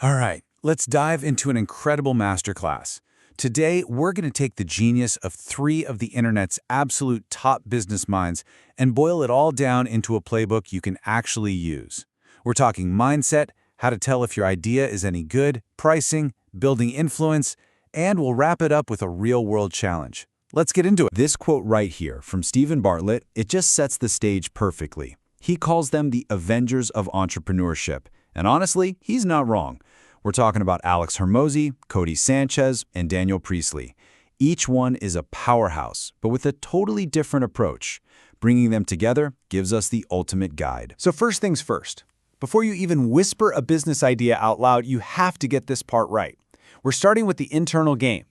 All right, let's dive into an incredible masterclass. Today, we're going to take the genius of three of the internet's absolute top business minds and boil it all down into a playbook you can actually use. We're talking mindset, how to tell if your idea is any good, pricing, building influence, and we'll wrap it up with a real-world challenge. Let's get into it. This quote right here from Stephen Bartlett, it just sets the stage perfectly. He calls them the Avengers of Entrepreneurship. And honestly, he's not wrong. We're talking about Alex Hormozi, Cody Sanchez, and Daniel Priestley. Each one is a powerhouse, but with a totally different approach. Bringing them together gives us the ultimate guide. So first things first. Before you even whisper a business idea out loud, you have to get this part right. We're starting with the internal game.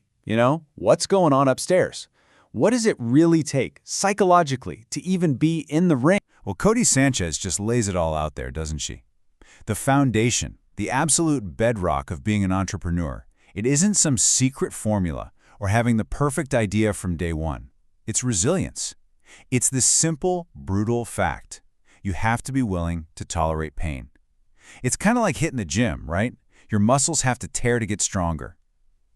What's going on upstairs? What does it really take, psychologically, to even be in the ring? Well, Cody Sanchez just lays it all out there, doesn't she? The foundation, the absolute bedrock of being an entrepreneur. It isn't some secret formula or having the perfect idea from day one. It's resilience. It's this simple, brutal fact. You have to be willing to tolerate pain. It's kind of like hitting the gym, right? Your muscles have to tear to get stronger.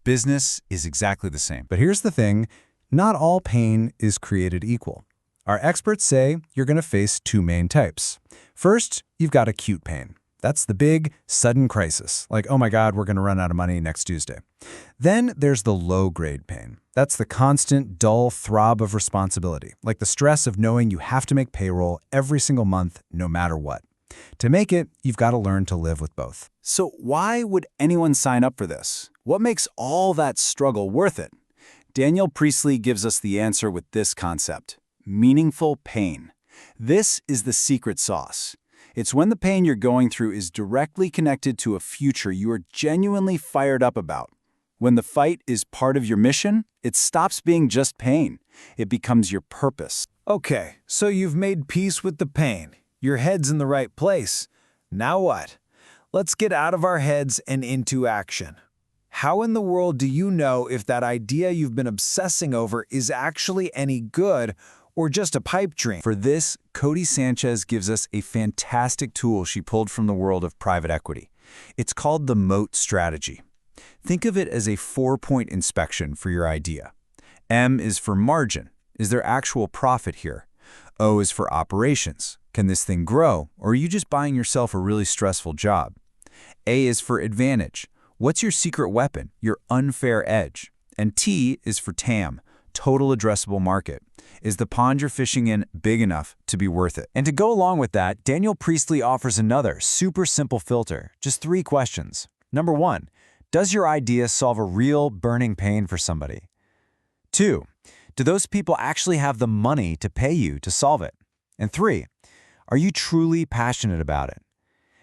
Business is exactly the same. But here's the thing, not all pain is created equal. Our experts say you're going to face two main types. First, you've got acute pain. That's the big, sudden crisis, like, oh my God, we're going to run out of money next Tuesday. Then there's the low-grade pain. That's the constant, dull throb of responsibility, like the stress of knowing you have to make payroll every single month, no matter what. To make it, you've got to learn to live with both. So why would anyone sign up for this? What makes all that struggle worth it? Daniel Priestley gives us the answer with this concept: meaningful pain. This is the secret sauce. It's when the pain you're going through is directly connected to a future you are genuinely fired up about. When the fight is part of your mission, it stops being just pain. It becomes your purpose. Okay, so you've made peace with the pain. Your head's in the right place. Now what? Let's get out of our heads and into action. How in the world do you know if that idea you've been obsessing over is actually any good or just a pipe dream? For this, Cody Sanchez gives us a fantastic tool she pulled from the world of private equity. It's called the MOAT strategy. Think of it as a 4-point inspection for your idea. M is for margin. Is there actual profit here? O is for operations. Can this thing grow, or are you just buying yourself a really stressful job? A is for advantage. What's your secret weapon, your unfair edge? And T is for TAM, total addressable market. Is the pond you're fishing in big enough to be worth it? And to go along with that, Daniel Priestley offers another super simple filter, just 3 questions. Number 1, does your idea solve a real burning pain for somebody? 2, do those people actually have the money to pay you to solve it? And 3, are you truly passionate about it?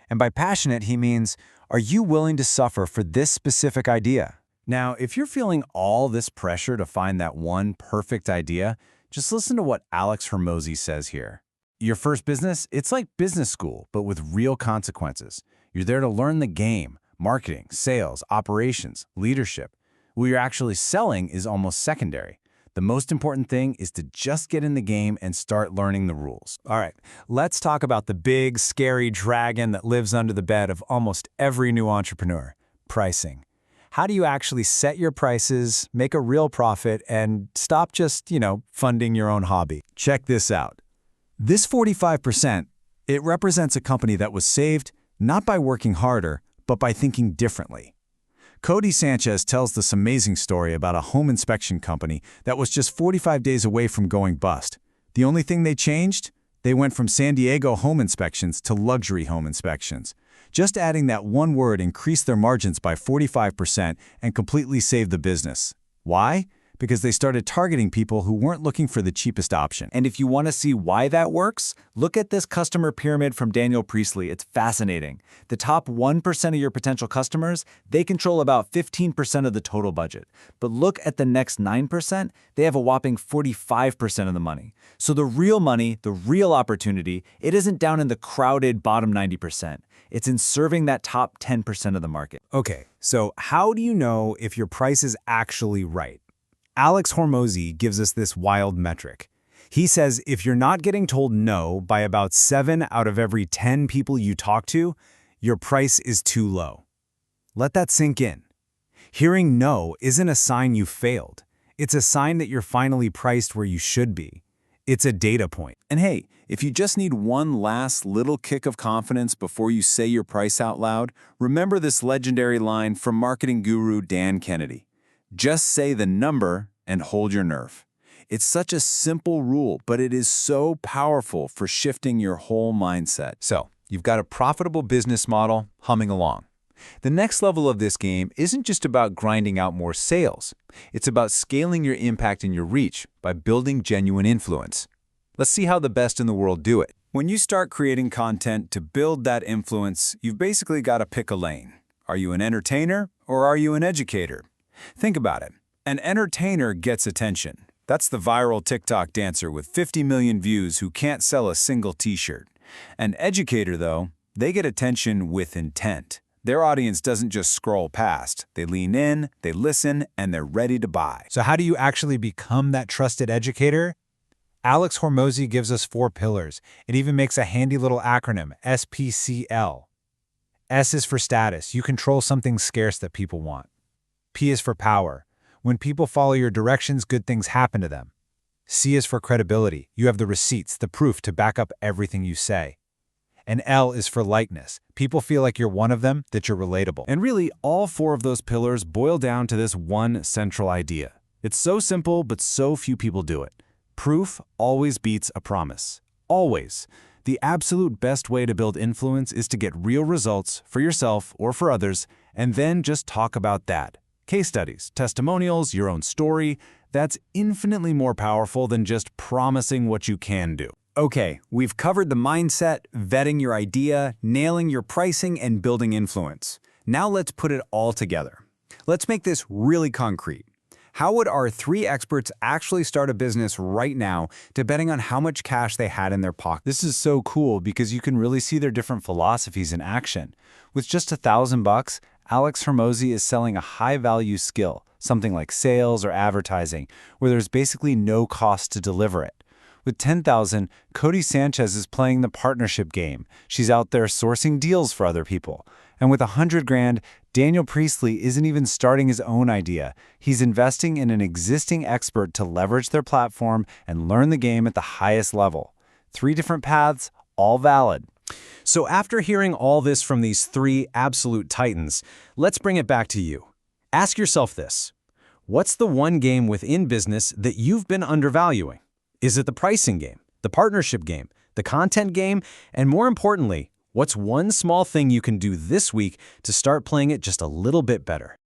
And by passionate, he means, are you willing to suffer for this specific idea? Now, if you're feeling all this pressure to find that one perfect idea, just listen to what Alex Hormozi says here. Your first business, it's like business school, but with real consequences. You're there to learn the game, marketing, sales, operations, leadership. What you're actually selling is almost secondary. The most important thing is to just get in the game and start learning the rules. All right, let's talk about the big, scary dragon that lives under the bed of almost every new entrepreneur: pricing. How do you actually set your prices, make a real profit, and stop just, funding your own hobby? Check this out. This 45%, it represents a company that was saved not by working harder, but by thinking differently. Cody Sanchez tells this amazing story about a home inspection company that was just 45 days away from going bust. The only thing they changed? They went from San Diego home inspections to luxury home inspections. Just adding that one word increased their margins by 45% and completely saved the business. Why? Because they started targeting people who weren't looking for the cheapest option. And if you want to see why that works, look at this customer pyramid from Daniel Priestley. It's fascinating. The top 1% of your potential customers, they control about 15% of the total budget. But look at the next 9%, they have a whopping 45% of the money. So the real money, the real opportunity, it isn't down in the crowded bottom 90%. It's in serving that top 10% of the market. Okay, so how do you know if your price is actually right? Alex Hormozi gives us this wild metric. He says if you're not getting told no by about 7 out of every 10 people you talk to, your price is too low. Let that sink in. Hearing no isn't a sign you failed. It's a sign that you're finally priced where you should be. It's a data point. And hey, if you just need one last little kick of confidence before you say your price out loud, remember this legendary line from marketing guru Dan Kennedy. Just say the number and hold your nerve. It's such a simple rule, but it is so powerful for shifting your whole mindset. So, you've got a profitable business model humming along. The next level of this game isn't just about grinding out more sales. It's about scaling your impact and your reach by building genuine influence. Let's see how the best in the world do it. When you start creating content to build that influence, you've basically got to pick a lane. Are you an entertainer or are you an educator? Think about it. An entertainer gets attention. That's the viral TikTok dancer with 50 million views who can't sell a single t-shirt. An educator, though, they get attention with intent. Their audience doesn't just scroll past. They lean in, they listen, and they're ready to buy. So how do you actually become that trusted educator? Alex Hormozi gives us 4 pillars. It even makes a handy little acronym, SPCL. S is for status. You control something scarce that people want. P is for power. When people follow your directions, good things happen to them. C is for credibility. You have the receipts, the proof to back up everything you say. And L is for likeness. People feel like you're one of them, that you're relatable. And really, all 4 of those pillars boil down to this one central idea. It's so simple, but so few people do it. Proof always beats a promise. Always. The absolute best way to build influence is to get real results for yourself or for others, and then just talk about that. Case studies, testimonials, your own story, that's infinitely more powerful than just promising what you can do. Okay, we've covered the mindset, vetting your idea, nailing your pricing, and building influence. Now let's put it all together. Let's make this really concrete. How would our 3 experts actually start a business right now, depending on how much cash they had in their pocket? This is so cool because you can really see their different philosophies in action. With just $1,000, Alex Hormozi is selling a high-value skill, something like sales or advertising, where there's basically no cost to deliver it. With $10,000, Cody Sanchez is playing the partnership game. She's out there sourcing deals for other people. And with $100,000, Daniel Priestley isn't even starting his own idea. He's investing in an existing expert to leverage their platform and learn the game at the highest level. 3 different paths, all valid. So after hearing all this from these 3 absolute titans, let's bring it back to you. Ask yourself this. What's the one game within business that you've been undervaluing? Is it the pricing game, the partnership game, the content game, and more importantly, what's one small thing you can do this week to start playing it just a little bit better?